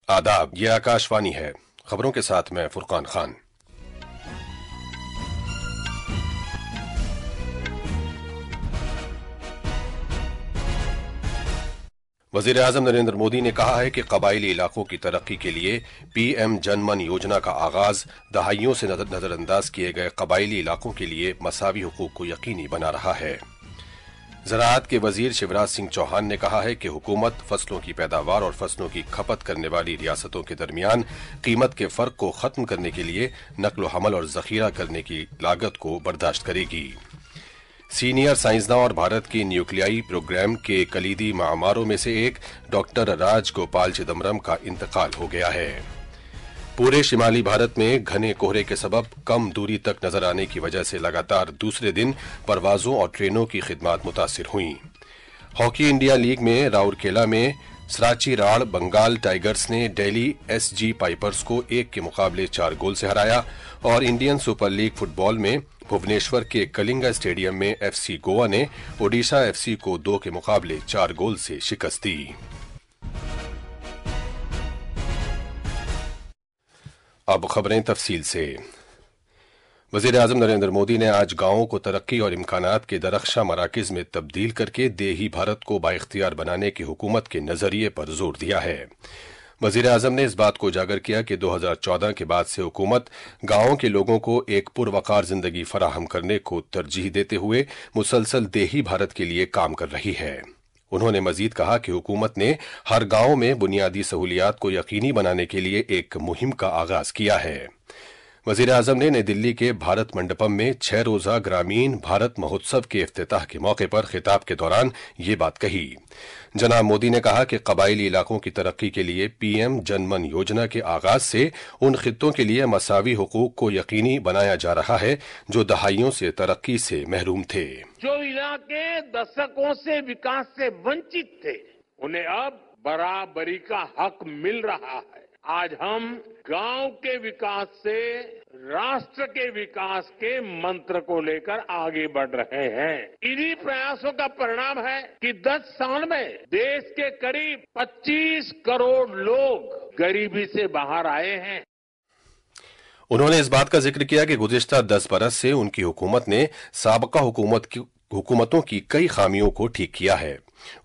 आदाब, ये आकाशवाणी है। खबरों के साथ मैं फुरकान खान। वजीर आजम नरेंद्र मोदी ने कहा है कि कबायली इलाकों की तरक्की के लिए पीएम जनमन योजना का आगाज दहाइयों से नजरअंदाज किए गए कबायली इलाकों के लिए मसावी हुकूक को यकीनी बना रहा है। ज़राअत के वजीर शिवराज सिंह चौहान ने कहा है कि हुकूमत फसलों की पैदावार और फसलों की खपत करने वाली रियासतों के दरमियान कीमत के फर्क को खत्म करने के लिए नकलो हमल और जखीरा करने की लागत को बर्दाश्त करेगी। सीनियर साइंसदान और भारत की न्यूक्लियाई प्रोग्राम के कलीदी मामारों में से एक डॉक्टर राज गोपाल चिदम्बरम का इंतकाल हो गया है। पूरे शिमाली भारत में घने कोहरे के सबब कम दूरी तक नजर आने की वजह से लगातार दूसरे दिन परवाजों और ट्रेनों की खिदमात मुतासिर हुई। हॉकी इंडिया लीग में राउरकेला में सराची राड़ बंगाल टाइगर्स ने दिल्ली एसजी पाइपर्स को 1 के मुकाबले 4 गोल से हराया और इंडियन सुपर लीग फुटबॉल में भुवनेश्वर के कलिंगा स्टेडियम में एफसी गोवा ने ओडिशा एफसी को 2 के मुकाबले 4 गोल से शिकस्त दी। अब खबरें तफसील से। वजीर आजम नरेंद्र मोदी ने आज गांवों को तरक्की और इम्कानात के दरख्शा मराकज में तब्दील करके देही भारत को बाइख्तियार बनाने की हुकूमत के नजरिए पर जोर दिया है। वजीर आजम ने इस बात को उजागर किया कि 2014 के बाद से हुकूमत गांवों के लोगों को एक पुरवकार जिंदगी फराहम करने को तरजीह देते हुए मुसलसल देही भारत के लिए काम कर रही है। उन्होंने मजीद कहा कि हुकूमत ने हर गांव में बुनियादी सहूलियात को यकीनी बनाने के लिए एक मुहिम का आगाज किया है। वजीर आजम ने नई दिल्ली के भारत मंडपम में 6 रोजा ग्रामीण भारत महोत्सव के इफ्तिताह के मौके पर खिताब के दौरान ये बात कही। जनाब मोदी ने कहा कि कबायली इलाकों की तरक्की के लिए पीएम जनमन योजना के आगाज से उन खित्तों के लिए मसावी हुकूक को यकीनी बनाया जा रहा है जो दहाइयों से तरक्की से महरूम थे। जो इलाके दशकों से विकास से वंचित थे उन्हें अब बराबरी का हक मिल रहा है। आज हम गांव के विकास से राष्ट्र के विकास के मंत्र को लेकर आगे बढ़ रहे हैं। इन्हीं प्रयासों का परिणाम है कि 10 साल में देश के करीब 25 करोड़ लोग गरीबी से बाहर आए हैं। उन्होंने इस बात का जिक्र किया कि गुज़िश्ता 10 बरस से उनकी हुकूमत ने साबका हुकूमतों की कई खामियों को ठीक किया है।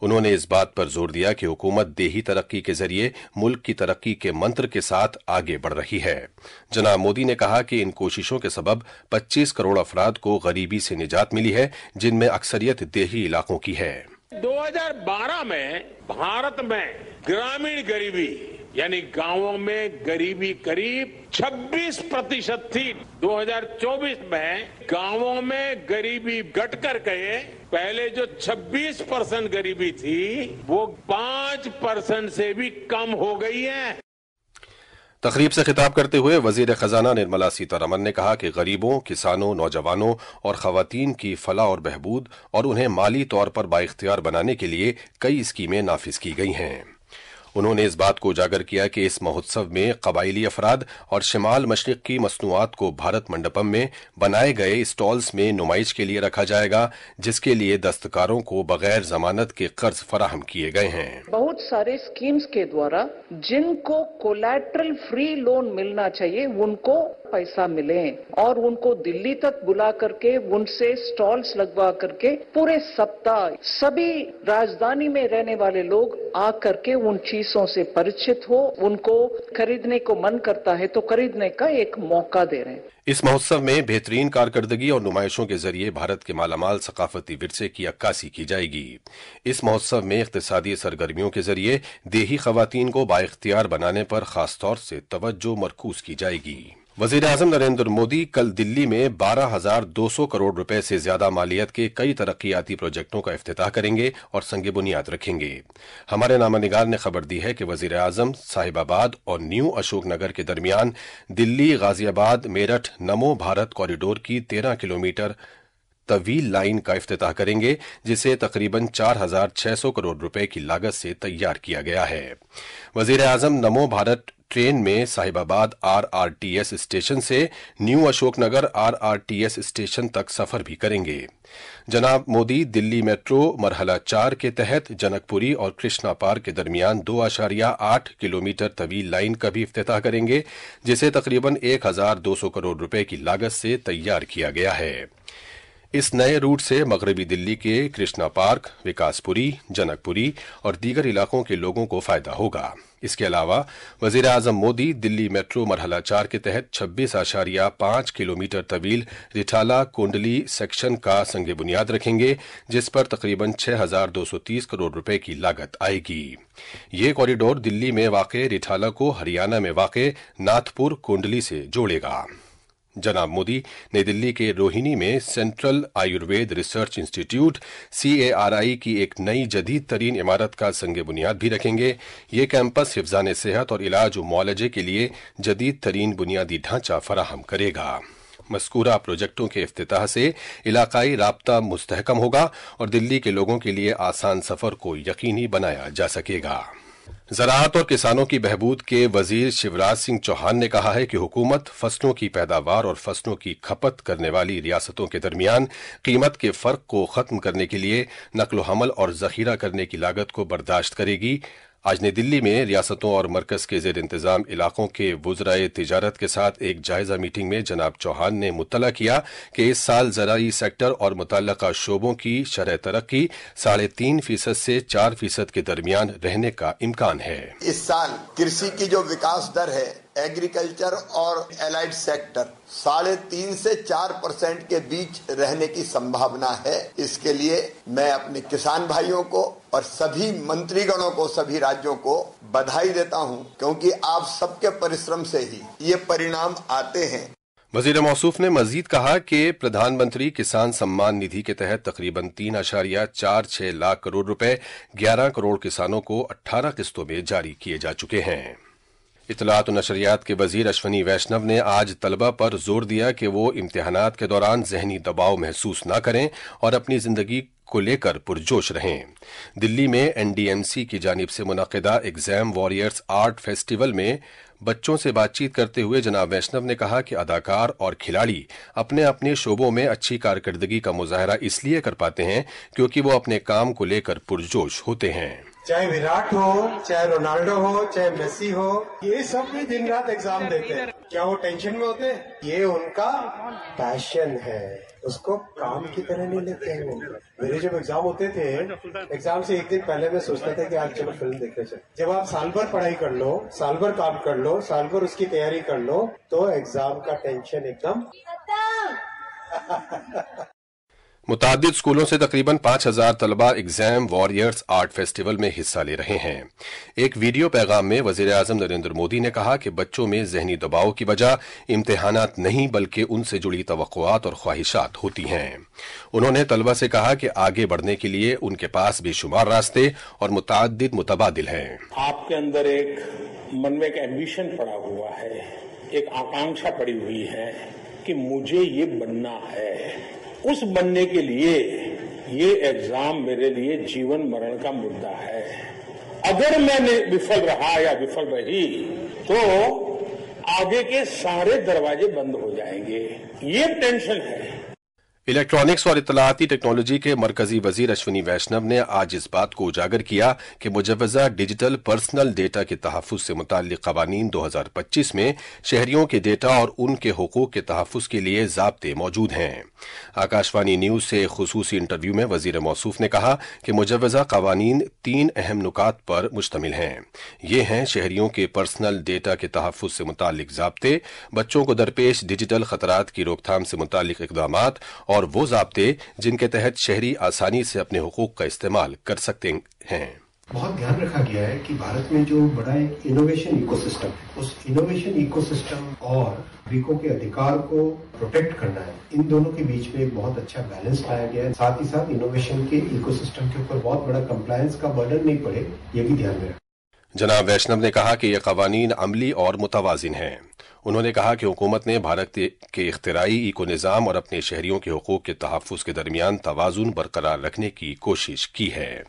उन्होंने इस बात पर जोर दिया कि हुकूमत देही तरक्की के जरिए मुल्क की तरक्की के मंत्र के साथ आगे बढ़ रही है। जनाब मोदी ने कहा कि इन कोशिशों के सबब 25 करोड़ अफराद को गरीबी से निजात मिली है, जिनमें अक्सरियत देही इलाकों की है। 2012 में भारत में ग्रामीण गरीबी यानी गांवों में गरीबी करीब 26% थी। 2024 में गांवों में गरीबी घटकर गए, पहले जो 26% गरीबी थी वो 5% से भी कम हो गई है। तकरीब से खिताब करते हुए वजीर खजाना निर्मला सीतारमन ने कहा कि गरीबों, किसानों, नौजवानों और खवातीन की फलाह और बहबूद और उन्हें माली तौर पर बाइख्तियार बनाने के लिए कई स्कीमें नाफिज की गई हैं। उन्होंने इस बात को उजागर किया कि इस महोत्सव में कबायली अफराद और शिमाल मशरिक की मसनूआत को भारत मंडपम में बनाए गए स्टॉल्स में नुमाइश के लिए रखा जाएगा, जिसके लिए दस्तकारों को बगैर जमानत के कर्ज फराहम किए गए हैं। बहुत सारे स्कीम्स के द्वारा जिनको कोलैटरल फ्री लोन मिलना चाहिए उनको पैसा मिले और उनको दिल्ली तक बुला करके उनसे स्टॉल्स लगवा करके पूरे सप्ताह सभी राजधानी में रहने वाले लोग आ करके उन चीजों से परिचित हो, उनको खरीदने को मन करता है तो खरीदने का एक मौका दे रहे हैं। इस महोत्सव में बेहतरीन कारकर्दगी और नुमाइशों के जरिए भारत के मालामाल सकाफती विरसे की अक्कासी की जाएगी। इस महोत्सव में इक्तिसादी सरगर्मियों के जरिए देही खवातीन को बाइख्तियार बनाने पर खासतौर से तवज्जो मरकूज की जाएगी। वजीर आजम नरेंद्र मोदी कल दिल्ली में 12,200 करोड़ रुपए से ज्यादा मालियत के कई तरक्याती प्रोजेक्टों का इफ्तिताह करेंगे और संग बुनियाद रखेंगे। हमारे नामानिगार ने खबर दी है कि वजीर आजम साहिबाबाद और न्यू अशोकनगर के दरमियान दिल्ली गाजियाबाद मेरठ नमो भारत कॉरिडोर की 13 किलोमीटर तवील लाइन का इफ्तिताह करेंगे, जिसे तकरीबन 4,600 करोड़ रुपए की लागत से तैयार किया गया है। वजीर आजम नमो भारत ट्रेन में साहिबाबाद RRTS स्टेशन से न्यू अशोकनगर RRTS स्टेशन तक सफर भी करेंगे। जनाब मोदी दिल्ली मेट्रो मरहला 4 के तहत जनकपुरी और कृष्णा पार्क के दरमियान 2.8 किलोमीटर तवील लाइन का भी इफ्तिताह करेंगे, जिसे तकरीबन 1,200 करोड़ रुपए की लागत से तैयार किया गया है। इस नए रूट से मगरबी दिल्ली के कृष्णा पार्क, विकासपुरी, जनकपुरी और दीगर इलाकों के लोगों को फायदा होगा। इसके अलावा वजीर आजम मोदी दिल्ली मेट्रो मरहला 4 के तहत 26.5 किलोमीटर तवील रिठाला कोंडली सेक्शन का संग बुनियाद रखेंगे, जिस पर तकरीबन 6,230 करोड़ रुपए की लागत आएगी। ये कॉरिडोर दिल्ली में वाक़े रिठाला को हरियाणा में वाक़े नाथपुर कोंडली से जोड़ेगा। जनाब मोदी नई दिल्ली के रोहिणी में central Ayurveda research institute CARI की एक नई जदीद तरीन इमारत का संग बुनियाद भी रखेंगे। ये कैंपस हिफ्ज़ान सेहत और इलाज व मुआलजे के लिए जदीद तरीन बुनियादी ढांचा फराहम करेगा। मज़कूरा प्रोजेक्टों के इफ्तिताह से इलाकाई राब्ता मुस्तहकम होगा और दिल्ली के लोगों के लिए आसान सफर को यकीनी बनाया जा सकेगा। ज़राअत और किसानों की बहबूद के वजीर शिवराज सिंह चौहान ने कहा है कि हुकूमत फसलों की पैदावार और फसलों की खपत करने वाली रियासतों के दरमियान कीमत के फर्क को खत्म करने के लिए नकलो हमल और जखीरा करने की लागत को बर्दाश्त करेगी। आज नई दिल्ली में रियासतों और मरकज के जेर इंतजाम इलाकों के वुज़राए तिजारत के साथ एक जायजा मीटिंग में जनाब चौहान ने मुत्तला किया कि इस साल ज़राई सेक्टर और मुतल्लका शोबों की शरह तरक्की 3.5% से 4% के दरमियान रहने का इम्कान है। इस साल कृषि की जो विकास दर है, एग्रीकल्चर और एलाइड सेक्टर 3.5 से 4% के बीच रहने की संभावना है। इसके लिए मैं अपने किसान भाइयों को और सभी मंत्रीगणों को, सभी राज्यों को बधाई देता हूं, क्योंकि आप सबके परिश्रम से ही ये परिणाम आते हैं। वजीर मौसूफ ने मजीद कहा कि प्रधानमंत्री किसान सम्मान निधि के तहत तकरीबन 3.46 लाख करोड़ रुपए 11 करोड़ किसानों को 18 किस्तों में जारी किए जा चुके हैं। इत्तलात और नशरियात के वजीर अश्वनी वैष्णव ने आज तलबा पर जोर दिया कि वो इम्तिहानात के दौरान जहनी दबाव महसूस न करें और अपनी जिंदगी को लेकर पुरजोश रहें। दिल्ली में NDMC की जानिब से मुनक़िदा एग्जाम वॉरियर्स आर्ट फेस्टिवल में बच्चों से बातचीत करते हुए जनाब वैष्णव ने कहा कि अदाकार और खिलाड़ी अपने अपने शोबों में अच्छी कारकर्दगी का मुजाहरा इसलिए कर पाते हैं क्योंकि वो अपने काम को लेकर पुरजोश होते हैं। चाहे विराट हो, चाहे रोनाल्डो हो, चाहे मेसी हो, ये सब भी दिन रात एग्जाम देते हैं। क्या वो टेंशन में होते हैं? ये उनका पैशन है, उसको काम की तरह नहीं लेते हैं वो। मेरे जब एग्जाम होते थे, एग्जाम से एक दिन पहले मैं सोचता था कि आज चलो फिल्म देखने चले। जब आप साल भर पढ़ाई कर लो, साल भर काम कर लो, साल भर उसकी तैयारी कर लो, तो एग्जाम का टेंशन एकदम मुतादिद स्कूलों से तकरीबन 5,000 तलबा एग्जाम वॉरियर्स आर्ट फेस्टिवल में हिस्सा ले रहे हैं। एक वीडियो पैगाम में वजीर आजम नरेंद्र मोदी ने कहा कि बच्चों में जहनी दबाव की वजह इम्तिहानात नहीं बल्कि उनसे जुड़ी तवक्कुआत और ख्वाहिशात होती हैं। उन्होंने तलबा से कहा कि आगे बढ़ने के लिए उनके पास बेशुमार रास्ते और मुतादिद मुतबादिल हैं। आपके अंदर एक मन में एक एम्बिशन पड़ा हुआ है, एक आकांक्षा पड़ी हुई है कि मुझे ये बनना है। उस बनने के लिए ये एग्जाम मेरे लिए जीवन मरण का मुद्दा है। अगर मैं विफल रहा या विफल रही तो आगे के सारे दरवाजे बंद हो जाएंगे। ये टेंशन है। इलेक्ट्रॉनिक्स और इत्तलाआती टेक्नोलॉजी के मरकजी वजीर अश्वनी वैष्णव ने आज इस बात को उजागर किया कि मुजव्वज़ा डिजिटल पर्सनल डेटा के तहफ़्फ़ुज़ से मुताल्लिक़ क़वानीन 2025 में शहरियों के डेटा और उनके हुकूक के तहफ़्फ़ुज़ के लिए ज़ाब्ते मौजूद हैं। आकाशवाणी न्यूज़ से खुसूसी इंटरव्यू में वजीर मौसूफ ने कहा कि मुजव्वज़ा क़वानीन 3 अहम नुकात पर मुश्तमिल हैं। ये हैं शहरियों के पर्सनल डेटा के तहफ़्फ़ुज़ से मुताल्लिक़ ज़ाब्ते, बच्चों को दरपेश डिजिटल ख़तरात की रोकथाम से मुताल्लिक़ इक़दामात और वो ज़ाब्ते जिनके तहत शहरी आसानी से अपने हुकूक का इस्तेमाल कर सकते हैं। बहुत ध्यान रखा गया है कि भारत में जो बड़ा एक इनोवेशन इकोसिस्टम है, उस इनोवेशन इकोसिस्टम और नागरिकों के अधिकार को प्रोटेक्ट करना है, इन दोनों के बीच में एक बहुत अच्छा बैलेंस लाया गया है। साथ ही साथ इनोवेशन के इकोसिस्टम के ऊपर बहुत बड़ा कंप्लायंस का बर्डन नहीं पड़े, ये भी ध्यान में रखा। जनाब वैष्णव ने कहा कि ये क़वानीन अमली और मुतवाज़िन हैं। उन्होंने कहा कि हुकूमत ने भारत के इख्तिराई इको निज़ाम और अपने शहरियों के हुकूक के तहफ़्फ़ुज़ के दरमियान तवाज़ुन बरकरार रखने की कोशिश की है।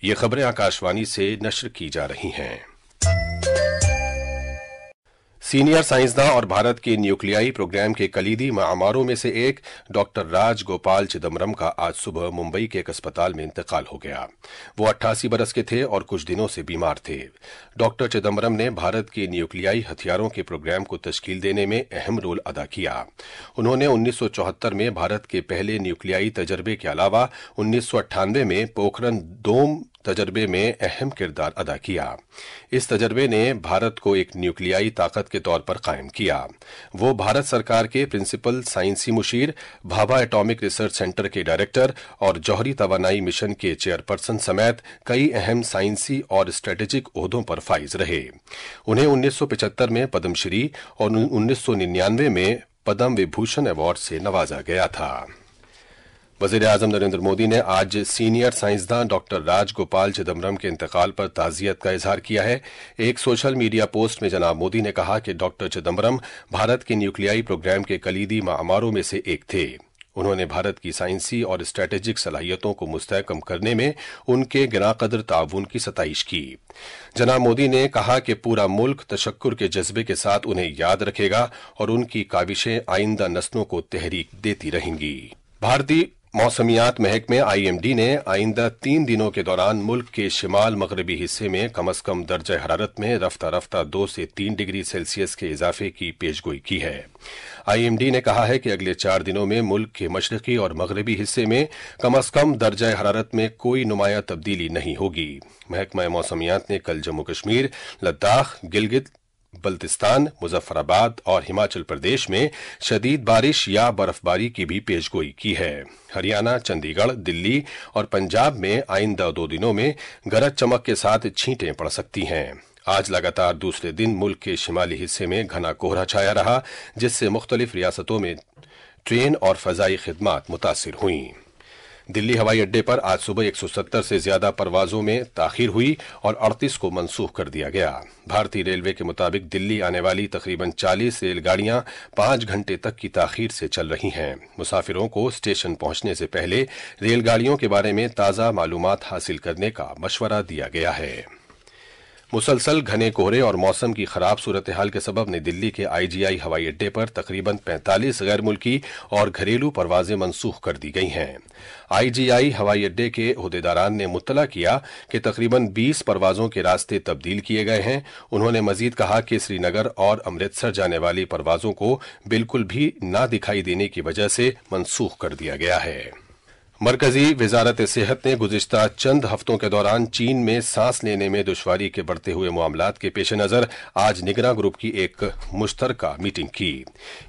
ये खबरें आकाशवाणी से नश्र की जा रही हैं। सीनियर साइंसदान और भारत के न्यूक्लियाई प्रोग्राम के कलीदी मामारों में से एक डॉक्टर राज गोपाल चिदम्बरम का आज सुबह मुंबई के एक अस्पताल में इंतकाल हो गया। वो 88 बरस के थे और कुछ दिनों से बीमार थे। डॉक्टर चिदम्बरम ने भारत के न्यूक्लियाई हथियारों के प्रोग्राम को तश्कील देने में अहम रोल अदा किया। उन्होंने 1974 में भारत के पहले न्यूक्लियाई तजर्बे के अलावा 1998 में पोखरण दोम तजर्बे में अहम किरदार अदा किया। इस तजर्बे ने भारत को एक न्यूक्लियाई ताकत के तौर पर कायम किया। वो भारत सरकार के प्रिंसिपल साइंसी मुशीर, भाभा एटॉमिक रिसर्च सेंटर के डायरेक्टर और जौहरी तवानाई मिशन के चेयरपर्सन समेत कई अहम साइंसी और स्ट्रेटेजिक ओहदों पर फाइज रहे। उन्हें 1975 में पद्मश्री और 1999 में पद्म विभूषण अवार्ड से नवाजा गया था। वज़ीर-ए-आज़म नरेंद्र मोदी ने आज सीनियर साइंसदान डॉक्टर राज गोपाल चिदम्बरम के इंतकाल पर ताज़ियत का इजहार किया है। एक सोशल मीडिया पोस्ट में जनाब मोदी ने कहा कि डॉक्टर चिदम्बरम भारत के न्यूक्लियाई प्रोग्राम के कलीदी मामारों में से एक थे। उन्होंने भारत की साइंसी और स्ट्रेटेजिक सलाहियतों को मुस्तहकम करने में उनके गिरांकदर ताउन की सताइश की। जनाब मोदी ने कहा कि पूरा मुल्क तशक्कुर के जज्बे के साथ उन्हें याद रखेगा और उनकी काविशें आइंदा नस्लों को तहरीक देती रहेंगी। भारतीय मौसमियात महकमे IMD ने आइंदा 3 दिनों के दौरान मुल्क के शिमाल मगरबी हिस्से में कम अज कम दर्जा हरारत में रफ्ता रफ्ता 2 से 3 डिग्री सेल्सियस के इजाफे की पेशगोई की है। IMD ने कहा है कि अगले 4 दिनों में मुल्क के मशरकी और मगरबी हिस्से में कम अज कम दर्जा हरारत में कोई नुमाया तब्दीली नहीं होगी। महकमा मौसमियात ने कल जम्मू कश्मीर, लद्दाख, गिलगित बल्तिस्तान, मुजफ्फराबाद और हिमाचल प्रदेश में शदीद बारिश या बर्फबारी की भी पेशगोई की है। हरियाणा, चंडीगढ़, दिल्ली और पंजाब में आइंदा 2 दिनों में गरज चमक के साथ छींटें पड़ सकती हैं। आज लगातार दूसरे दिन मुल्क के शिमाली हिस्से में घना कोहरा छाया रहा, जिससे मुख्तलिफ रियासतों में ट्रेन और फजाई खिदमात मुतासिर हुई। दिल्ली हवाई अड्डे पर आज सुबह 170 से ज्यादा परवाजों में ताखीर हुई और 38 को मनसूख कर दिया गया। भारतीय रेलवे के मुताबिक दिल्ली आने वाली तकरीबन 40 रेलगाड़ियां 5 घंटे तक की ताखीर से चल रही हैं। मुसाफिरों को स्टेशन पहुंचने से पहले रेलगाड़ियों के बारे में ताज़ा मालूमात हासिल करने का मशवरा दिया गया है। मुसलसल घने कोहरे और मौसम की खराब सूरत हाल के सबब नई दिल्ली के IGI हवाई अड्डे पर तकरीबन 45 गैर मुल्की और घरेलू परवाजें मनसूख कर दी गई हैं। IGI हवाई अड्डे के ओहदेदारान ने मुत्तला किया कि तकरीबन 20 परवाजों के रास्ते तब्दील किए गए हैं। उन्होंने मजीद कहा कि श्रीनगर और अमृतसर जाने वाली परवाजों को बिल्कुल भी ना दिखाई देने की वजह से मनसूख कर दिया गया है। मरकजी वजारत सेहत ने गुज़िश्ता चंद हफ्तों के दौरान चीन में सांस लेने में दुश्वारी के बढ़ते हुए मामलात के पेश नज़र आज निगरां ग्रुप की एक मुश्तरका मीटिंग की।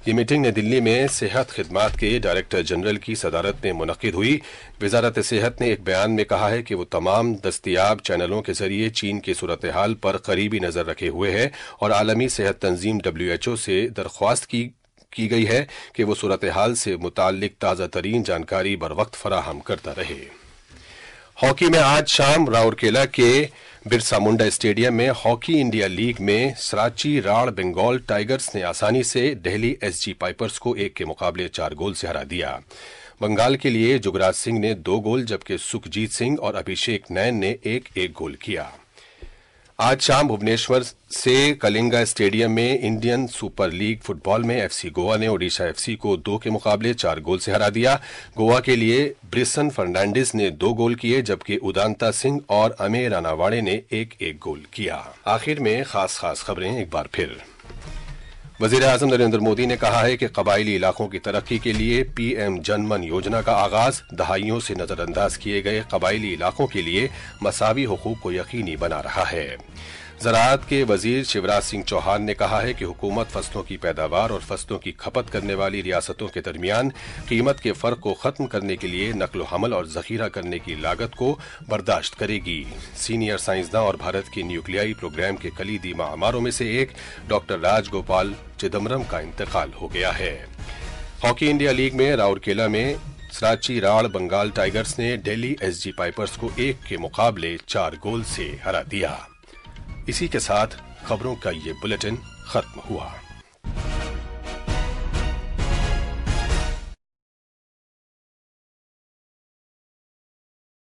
ये मीटिंग नई दिल्ली में सेहत खिदमात के डायरेक्टर जनरल की सदारत में मुनक्किद हुई। वजारत सेहत ने एक बयान में कहा है कि वो तमाम दस्तियाब चैनलों के जरिए चीन की सूरत हाल पर करीबी नज़र रखे हुए है और आलमी सेहत तंजीम WHO से दरख्वास्त की गई है कि वो सूरत हाल से मुताल्लिक ताज़ा तरीन जानकारी बर वक्त फराहम करता रहे। हॉकी में आज शाम राउरकेला के बिरसा मुंडा स्टेडियम में हॉकी इंडिया लीग में सराची राड़ बंगाल टाइगर्स ने आसानी से दिल्ली SG पाइपर्स को 1 के मुकाबले 4 गोल से हरा दिया। बंगाल के लिए जुगराज सिंह ने 2 गोल जबकि सुखजीत सिंह और अभिषेक नैन ने 1-1 गोल किया। आज शाम भुवनेश्वर से कलिंगा स्टेडियम में इंडियन सुपर लीग फुटबॉल में FC गोवा ने ओडिशा FC को 2 के मुकाबले 4 गोल से हरा दिया। गोवा के लिए ब्रिसन फर्नांडिस ने 2 गोल किए जबकि उदांता सिंह और अमेर रानावाड़े ने 1-1 गोल किया। आखिर में खास खबरें एक बार फिर। वज़ीर-ए-आज़म नरेंद्र मोदी ने कहा है कि कबायली इलाकों की तरक्की के लिए PM जनमन योजना का आगाज दहाइयों से नजरअंदाज किए गए कबायली इलाकों के लिए मसावी हुकूक को यकीनी बना रहा है। ज़राअत के वजीर शिवराज सिंह चौहान ने कहा है कि हुकूमत फसलों की पैदावार और फसलों की खपत करने वाली रियासतों के दरमियान कीमत के फर्क को खत्म करने के लिए नकलो हमल और जखीरा करने की लागत को बर्दाश्त करेगी। सीनियर साइंसदान और भारत के न्यूक्लियाई प्रोग्राम के कलीदी मामारों में से एक डॉक्टर राज गोपाल चिदम्बरम का इंतकाल हो गया है। हॉकी इंडिया लीग में राउरकेला में सराची राड़ बंगाल टाइगर्स ने दिल्ली SG पाइपर्स को 1 के मुकाबले 4 गोल से हरा दिया। इसी के साथ खबरों का ये बुलेटिन खत्म हुआ।